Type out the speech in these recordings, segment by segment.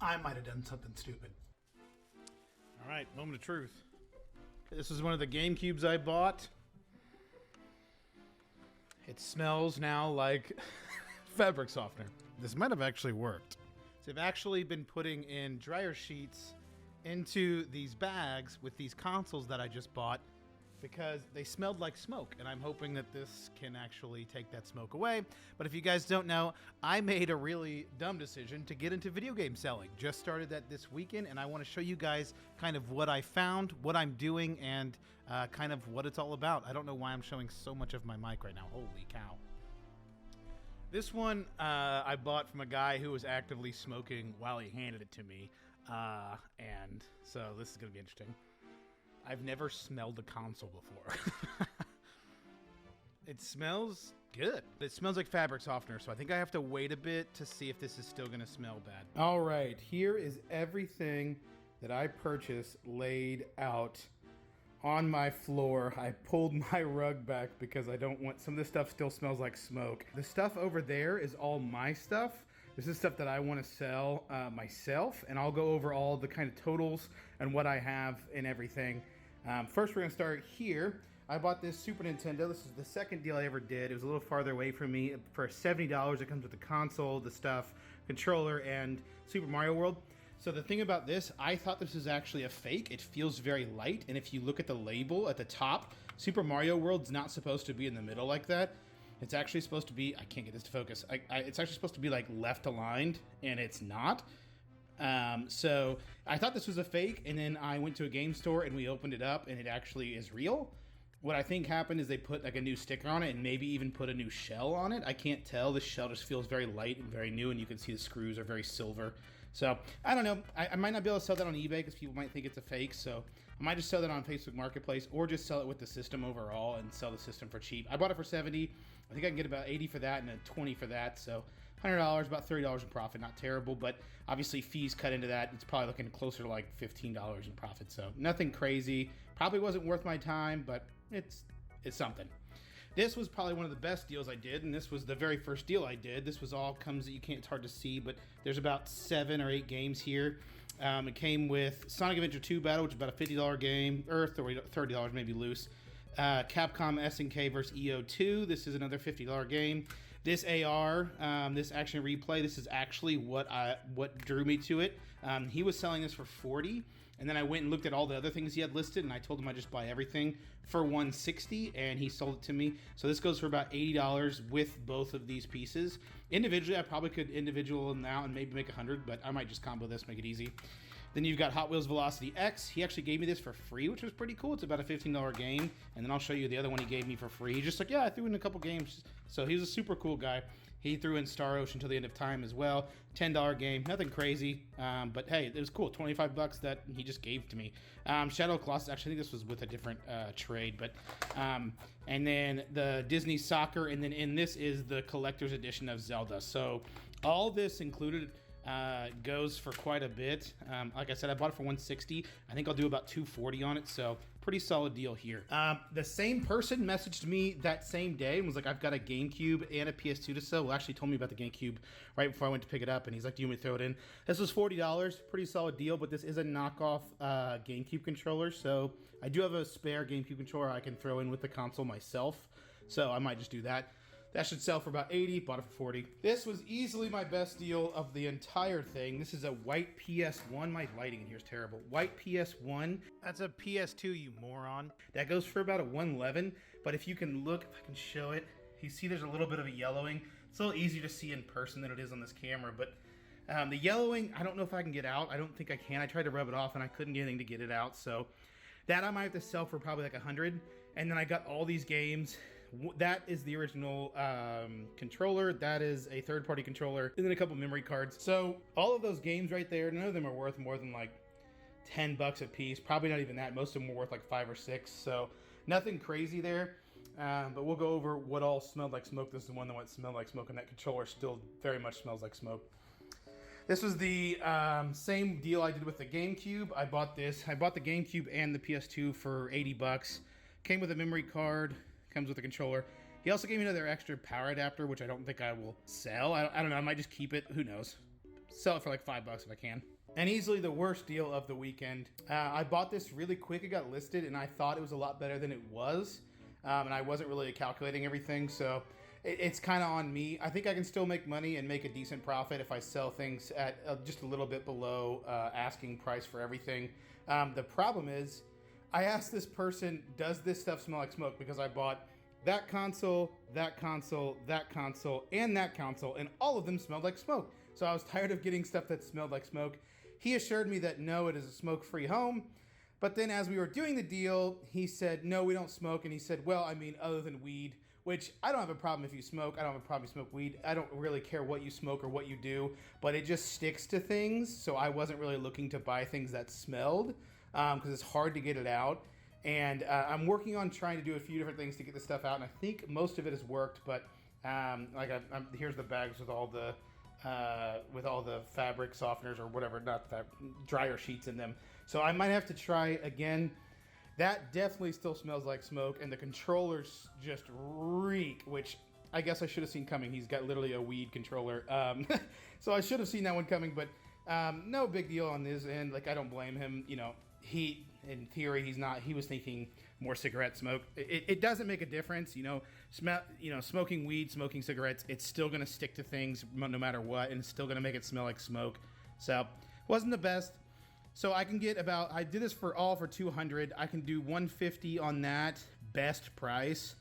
I might have done something stupid. All right, moment of truth. This is one of the GameCubes I bought. It smells now like fabric softener. This might have actually worked. So I've actually been putting in dryer sheets into these bags with these consoles that I just bought because they smelled like smoke, and I'm hoping that this can actually take that smoke away. But if you guys don't know, I made a really dumb decision to get into video game selling. Just started that this weekend, and I want to show you guys kind of what I found, what I'm doing, and kind of what it's all about. I don't know why I'm showing so much of my mic right now. Holy cow. This one I bought from a guy who was actively smoking while he handed it to me, and so this is going to be interesting. I've never smelled a console before. It smells good. It smells like fabric softener, so I think I have to wait a bit to see if this is still going to smell bad. All right, here is everything that I purchased laid out on my floor. I pulled my rug back because I don't want, some of this stuff still smells like smoke. The stuff over there is all my stuff. This is stuff that I want to sell myself, and I'll go over all the kind of totals and what I have and everything. First, we're going to start here. I bought this Super Nintendo. This is the second deal I ever did. It was a little farther away from me. For $70, it comes with the console, the stuff, controller, and Super Mario World. So the thing about this, I thought this was actually a fake. It feels very light, and if you look at the label at the top, Super Mario World's not supposed to be in the middle like that. It's actually supposed to be, I can't get this to focus. It's actually supposed to be like left aligned, and it's not. So I thought this was a fake, and then I went to a game store and we opened it up, and it actually is real. What I think happened is they put like a new sticker on it and maybe even put a new shell on it. I can't tell. The shell just feels very light and very new, and you can see the screws are very silver. So I don't know. I might not be able to sell that on eBay because people might think it's a fake. So I might just sell that on Facebook Marketplace, or just sell it with the system overall and sell the system for cheap. I bought it for $70. I think I can get about $80 for that and then $20 for that. So $100, about $30 in profit. Not terrible, but obviously fees cut into that. It's probably looking closer to like $15 in profit. So nothing crazy. Probably wasn't worth my time, but it's something. This was probably one of the best deals I did, and this was the very first deal I did. This was all comes that you can't, it's hard to see, but there's about 7 or 8 games here. It came with Sonic Adventure 2 Battle, which is about a $50 game, or $30 maybe loose. Capcom SNK vs. EO2. This is another $50 game. This AR, this action replay, this is actually what drew me to it. He was selling this for $40, and then I went and looked at all the other things he had listed, and I told him I'd just buy everything for $160, and he sold it to me. So this goes for about $80 with both of these pieces. Individually, I probably could individual them out and maybe make $100, but I might just combo this, make it easy. Then you've got Hot Wheels Velocity X. He actually gave me this for free, which was pretty cool. It's about a $15 game. And then I'll show you the other one he gave me for free. He's just like, yeah, I threw in a couple games. So he was a super cool guy. He threw in Star Ocean Till the End of Time as well. $10 game, nothing crazy. But hey, it was cool. 25 bucks that he just gave to me. Shadow of the Colossus, actually, I think this was with a different trade. But and then the Disney Soccer. And then in this is the collector's edition of Zelda. So all this included goes for quite a bit. Like I said, I bought it for $160. I think I'll do about $240 on it, so pretty solid deal here. The same person messaged me that same day and was like, I've got a GameCube and a PS2 to sell. Well, actually told me about the GameCube right before I went to pick it up, and he's like, do you want me to throw it in? This was $40, pretty solid deal, but this is a knockoff GameCube controller, so I do have a spare GameCube controller I can throw in with the console myself, so I might just do that. That should sell for about $80, bought it for $40. This was easily my best deal of the entire thing. This is a white PS1. My lighting in here is terrible. White PS1. That's a PS2, you moron. That goes for about a $111, but if you can look, if I can show it, you see there's a little bit of a yellowing. It's a little easier to see in person than it is on this camera, but the yellowing, I don't know if I can get out. I don't think I can. I tried to rub it off and I couldn't get anything to get it out, so that I might have to sell for probably like $100. And then I got all these games. That is the original controller. That is a third-party controller. And then a couple memory cards. So all of those games right there, none of them are worth more than like 10 bucks a piece. Probably not even that. Most of them were worth like 5 or 6. So nothing crazy there. But we'll go over what all smelled like smoke. This is the one that smelled like smoke, and that controller still very much smells like smoke. This was the same deal I did with the GameCube. I bought this. I bought the GameCube and the PS2 for 80 bucks. Came with a memory card. Comes with a controller. He also gave me another extra power adapter, which I don't think I will sell. I don't know. I might just keep it. Who knows? Sell it for like $5 if I can. And easily the worst deal of the weekend. I bought this really quick. It got listed, and I thought it was a lot better than it was. And I wasn't really calculating everything, so it's kind of on me. I think I can still make money and make a decent profit if I sell things at just a little bit below asking price for everything. The problem is, I asked this person, does this stuff smell like smoke? Because I bought that console, that console, that console, and that console, and all of them smelled like smoke. So I was tired of getting stuff that smelled like smoke. He assured me that no, it is a smoke-free home. But then as we were doing the deal, he said, no, we don't smoke. And he said, well, I mean, other than weed, which I don't have a problem if you smoke. I don't have a problem if you smoke weed. I don't really care what you smoke or what you do, but it just sticks to things. So I wasn't really looking to buy things that smelled because it's hard to get it out. And I'm working on trying to do a few different things to get this stuff out. And I think most of it has worked, but here's the bags with all the fabric softeners or whatever, not that dryer sheets in them. So I might have to try again. That definitely still smells like smoke, and the controllers just reek, which I guess I should have seen coming. He's got literally a weed controller. So I should have seen that one coming, but no big deal on his end. Like, I don't blame him. You know, in theory, he was thinking more cigarette smoke. It doesn't make a difference, smoking weed, smoking cigarettes, it's still going to stick to things no matter what, and it's still going to make it smell like smoke. So wasn't the best. So I can get I did this for 200. I can do 150 on that, best price.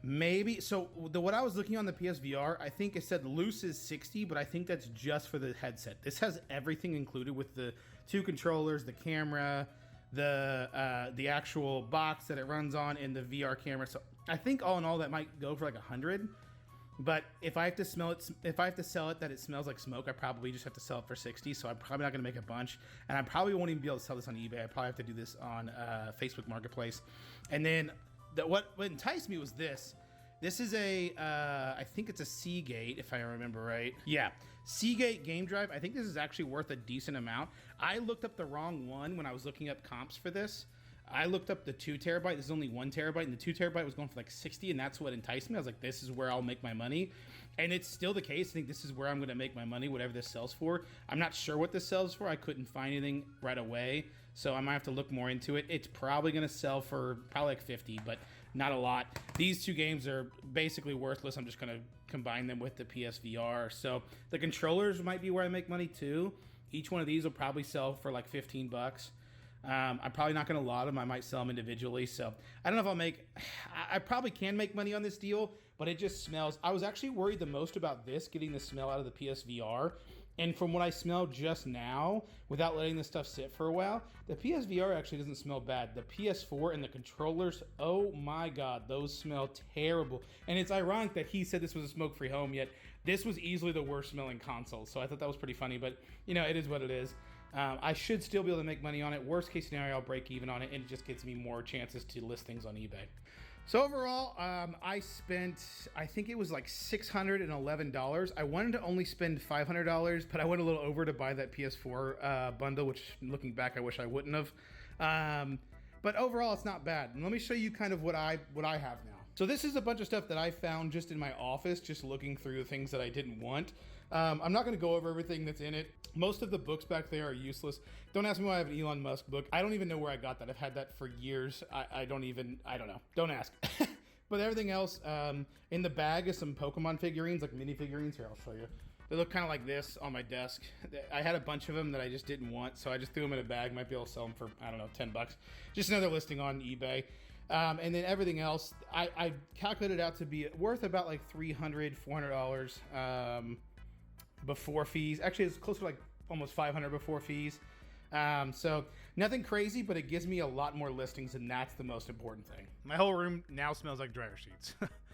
Maybe. So what I was looking on the PSVR, I think it said loose is 60, but I think that's just for the headset. This has everything included with the 2 controllers, the camera, the actual box that it runs on, and the VR camera. So I think all in all that might go for like 100. But if I have to sell it that it smells like smoke, I probably just have to sell it for 60. So I'm probably not going to make a bunch, and I probably won't even be able to sell this on eBay. I probably have to do this on Facebook Marketplace. And then what enticed me was this. This is I think it's a Seagate, if I remember right. Yeah, Seagate game drive. I think this is actually worth a decent amount. I looked up the wrong one when I was looking up comps for this. I looked up the 2 terabyte. This is only 1 terabyte, and the 2 terabyte was going for like 60, and that's what enticed me. I was like, this is where I'll make my money. And it's still the case. I think this is where I'm going to make my money, whatever this sells for. I'm not sure what this sells for. I couldn't find anything right away, so I might have to look more into it. It's probably going to sell for probably like 50, but not a lot. These 2 games are basically worthless. I'm just going to combine them with the PSVR. So the controllers might be where I make money too. Each one of these will probably sell for like 15 bucks. I'm probably not going to lot them. I might sell them individually. So I don't know if I probably can make money on this deal, but it just smells. I was actually worried the most about this, getting the smell out of the PSVR. And from what I smelled just now, without letting this stuff sit for a while, the PSVR actually doesn't smell bad. The PS4 and the controllers, oh my God, those smell terrible. And it's ironic that he said this was a smoke-free home, yet this was easily the worst smelling console. So I thought that was pretty funny, but it is what it is. I should still be able to make money on it. Worst case scenario, I'll break even on it, and it just gets me more chances to list things on eBay. So overall, I spent, I think it was like $611. I wanted to only spend $500, but I went a little over to buy that PS4 bundle, which looking back, I wish I wouldn't have. But overall, it's not bad. And let me show you kind of what I have now. So this is a bunch of stuff that I found just in my office, just looking through the things that I didn't want. I'm not going to go over everything that's in it. Most of the books back there are useless. Don't ask me why I have an Elon Musk book. I don't even know where I got that. I've had that for years. I don't know. Don't ask. But everything else, in the bag is some Pokemon figurines, like mini figurines. Here, I'll show you. They look kind of like this on my desk. I had a bunch of them that I just didn't want, so I just threw them in a bag. Might be able to sell them for, I don't know, 10 bucks. Just another listing on eBay. And then everything else, I calculated out to be worth about like $300, $400 before fees. Actually, it's closer to like almost $500 before fees. So nothing crazy, but it gives me a lot more listings, and that's the most important thing. My whole room now smells like dryer sheets.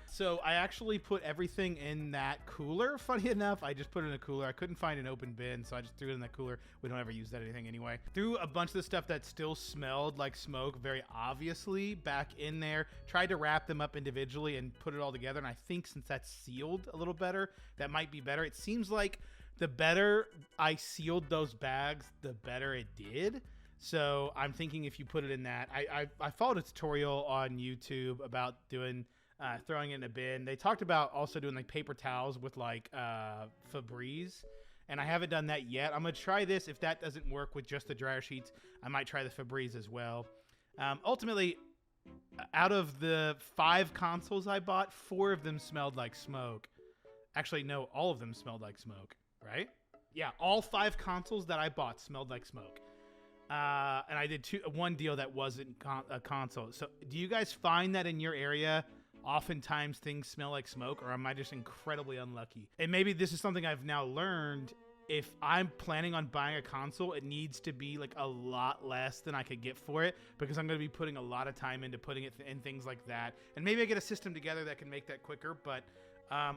So I actually put everything in that cooler. Funny enough, I just put it in a cooler. I couldn't find an open bin, so I just threw it in that cooler. We don't ever use that anything anyway. Threw a bunch of the stuff that still smelled like smoke, very obviously, back in there. Tried to wrap them up individually and put it all together. And I think since that's sealed a little better, that might be better. It seems like the better I sealed those bags, the better it did. So I'm thinking if you put it in that, I followed a tutorial on YouTube about doing throwing it in a bin. They talked about also doing like paper towels with like Febreze and I haven't done that yet. I'm going to try this. If that doesn't work with just the dryer sheets, I might try the Febreze as well. Ultimately, out of the 5 consoles I bought, 4 of them smelled like smoke. Actually, no, all of them smelled like smoke, right? Yeah, all 5 consoles that I bought smelled like smoke. And I did one deal that wasn't a console. So do you guys find that in your area, oftentimes things smell like smoke, or am I just incredibly unlucky? And maybe this is something I've now learned. If I'm planning on buying a console, it needs to be like a lot less than I could get for it, because I'm going to be putting a lot of time into putting it in things like that. And maybe I get a system together that can make that quicker. But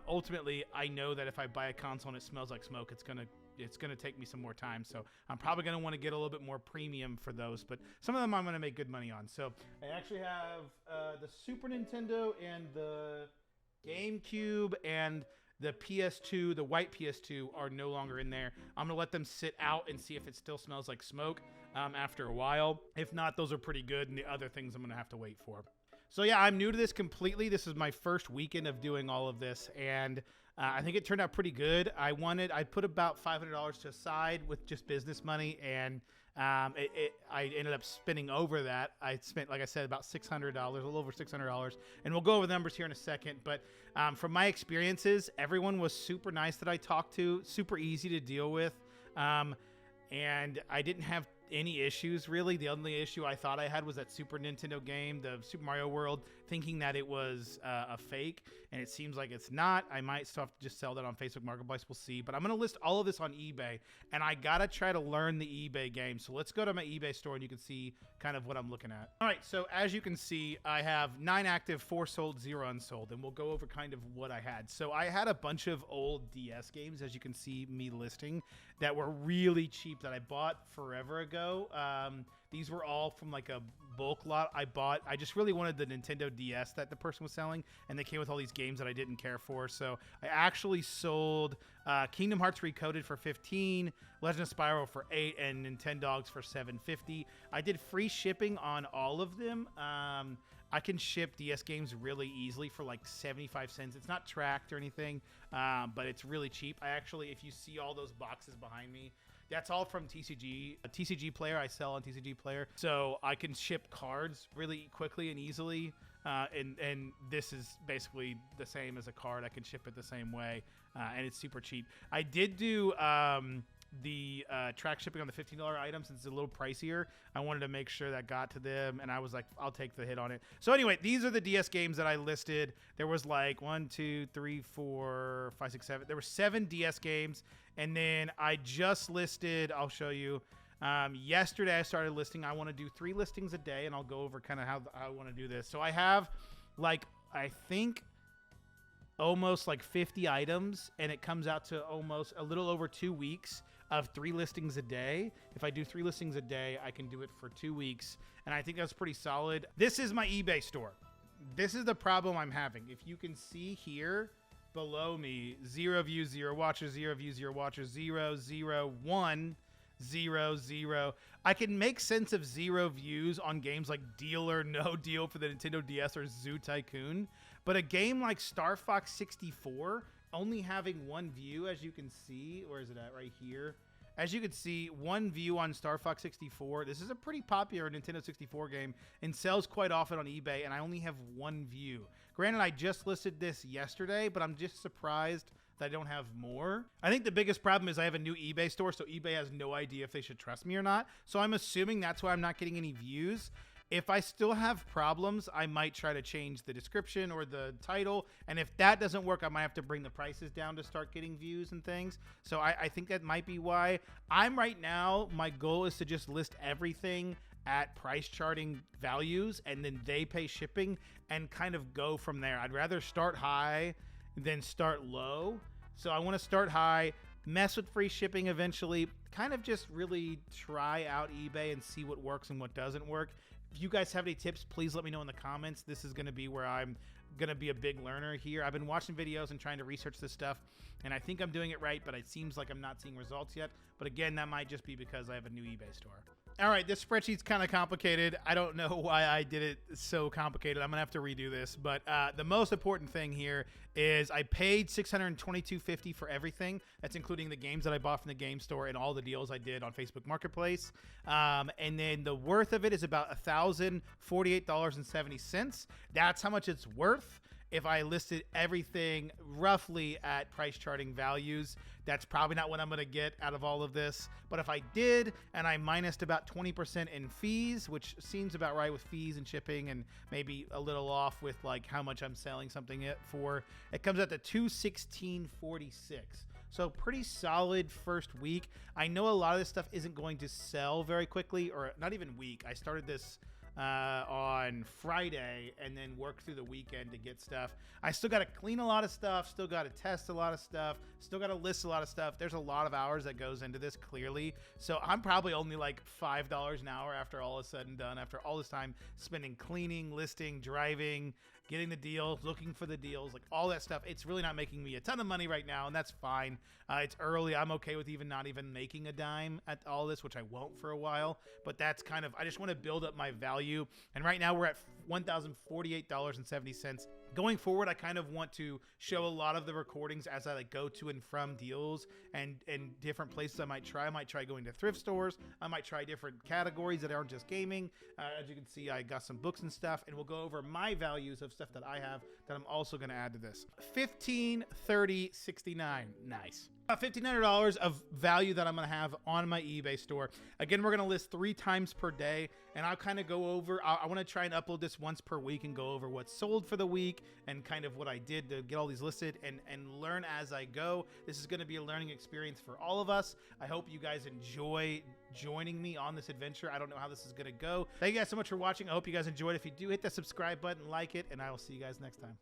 ultimately, I know that if I buy a console and it smells like smoke, it's gonna take me some more time. So I'm probably gonna want to get a little bit more premium for those. But some of them I'm gonna make good money on. So I actually have the Super Nintendo and the GameCube and the PS2, the white PS2, are no longer in there. I'm going to let them sit out and see if it still smells like smoke after a while. If not, those are pretty good, and the other things I'm going to have to wait for. So yeah, I'm new to this completely. This is my first weekend of doing all of this, and I think it turned out pretty good. I put about $500 to the side with just business money, and I ended up spending over that. I spent, like I said, about $600, a little over $600, and we'll go over the numbers here in a second. But from my experiences, everyone was super nice that I talked to, super easy to deal with, and I didn't have any issues really. The only issue I thought I had was that Super Nintendo game, the Super Mario World, thinking that it was a fake, and it seems like it's not. I might still have to just sell that on Facebook Marketplace. We'll see. But I'm going to list all of this on eBay, and I got to try to learn the eBay game. So let's go to my eBay store, and you can see kind of what I'm looking at. All right, so as you can see, I have 9 active, 4 sold, 0 unsold, and we'll go over kind of what I had. So I had a bunch of old DS games, as you can see me listing, that were really cheap that I bought forever ago. These were all from like a bulk lot I bought. I just really wanted the Nintendo DS that the person was selling, and they came with all these games that I didn't care for. So I actually sold Kingdom Hearts Recoded for $15, Legend of Spyro for $8, and Nintendogs for $7.50. I did free shipping on all of them. I can ship DS games really easily for like 75 cents. It's not tracked or anything, but it's really cheap. I actually, if you see all those boxes behind me, that's all from TCG. A TCG Player, I sell on TCG Player. So I can ship cards really quickly and easily. And this is basically the same as a card. I can ship it the same way. And it's super cheap. I did do the track shipping on the $15 items since it's a little pricier. I wanted to make sure that got to them, and I was like, I'll take the hit on it. So anyway, these are the DS games that I listed. There was like 1, 2, 3, 4, 5, 6, 7. There were 7 DS games, and then I just listed, I'll show you. Yesterday I started listing. I want to do 3 listings a day, and I'll go over kind of how I want to do this. So I have like, I think almost like 50 items, and it comes out to almost a little over 2 weeks of 3 listings a day. If I do 3 listings a day, I can do it for 2 weeks, and I think that's pretty solid. This is my eBay store. This is the problem I'm having. If you can see here below me, 0 views, 0 watches, 0 views, 0 watches, 0, 0, 1, 0, 0. I can make sense of 0 views on games like Deal or No Deal for the Nintendo DS or Zoo Tycoon, but a game like Star Fox 64 only having 1 view, as you can see, where is it at? Right here. As you can see, 1 view on Star Fox 64. This is a pretty popular Nintendo 64 game and sells quite often on eBay, and I only have 1 view. Granted, I just listed this yesterday, but I'm just surprised that I don't have more. I think the biggest problem is I have a new eBay store, so eBay has no idea if they should trust me or not. So I'm assuming that's why I'm not getting any views. If I still have problems, I might try to change the description or the title. And if that doesn't work, I might have to bring the prices down to start getting views and things. So I think that might be why. Right now, my goal is to just list everything at price charting values, and then they pay shipping and kind of go from there. I'd rather start high than start low. So I want to start high, mess with free shipping eventually, kind of just really try out eBay and see what works and what doesn't work. If you guys have any tips, please let me know in the comments. This is going to be where I'm going to be a big learner here. I've been watching videos and trying to research this stuff, and I think I'm doing it right, but it seems like I'm not seeing results yet. But again, that might just be because I have a new eBay store. All right, this spreadsheet's kind of complicated. I don't know why I did it so complicated. I'm gonna have to redo this. But the most important thing here is I paid $622.50 for everything. That's including the games that I bought from the game store and all the deals I did on Facebook Marketplace. And then the worth of it is about $1,048.70. That's how much it's worth. If I listed everything roughly at price charting values, that's probably not what I'm going to get out of all of this. But if I did, and I minused about 20% in fees, which seems about right with fees and shipping, and maybe a little off with like how much I'm selling something for, it comes out to $216.46. So pretty solid first week. I know a lot of this stuff isn't going to sell very quickly, or not even week. I started this on Friday and then work through the weekend to get stuff. I still got to clean a lot of stuff, still got to test a lot of stuff, still got to list a lot of stuff. There's a lot of hours that goes into this, clearly. So I'm probably only like $5 an hour after all is said and done, after all this time spending cleaning, listing, driving, getting the deals, looking for the deals, like all that stuff. It's really not making me a ton of money right now, and that's fine. It's early. I'm okay with not even making a dime at all this, which I won't for a while. But that's kind of, I just want to build up my value. And right now we're at $1,048.70. Going forward, I kind of want to show a lot of the recordings as I like go to and from deals and different places I might try. I might try going to thrift stores. I might try different categories that aren't just gaming. As you can see, I got some books and stuff, and we'll go over my values of stuff that I have that I'm also going to add to this. $1,530.69. Nice. $1,500 of value that I'm going to have on my eBay store. Again, we're going to list 3 times per day, and I'll kind of go over, I want to try and upload this once per week and go over what's sold for the week and kind of what I did to get all these listed and learn as I go. This is going to be a learning experience for all of us. I hope you guys enjoy joining me on this adventure. I don't know how this is going to go. Thank you guys so much for watching. I hope you guys enjoyed. If you do, hit that subscribe button, like it, and I will see you guys next time.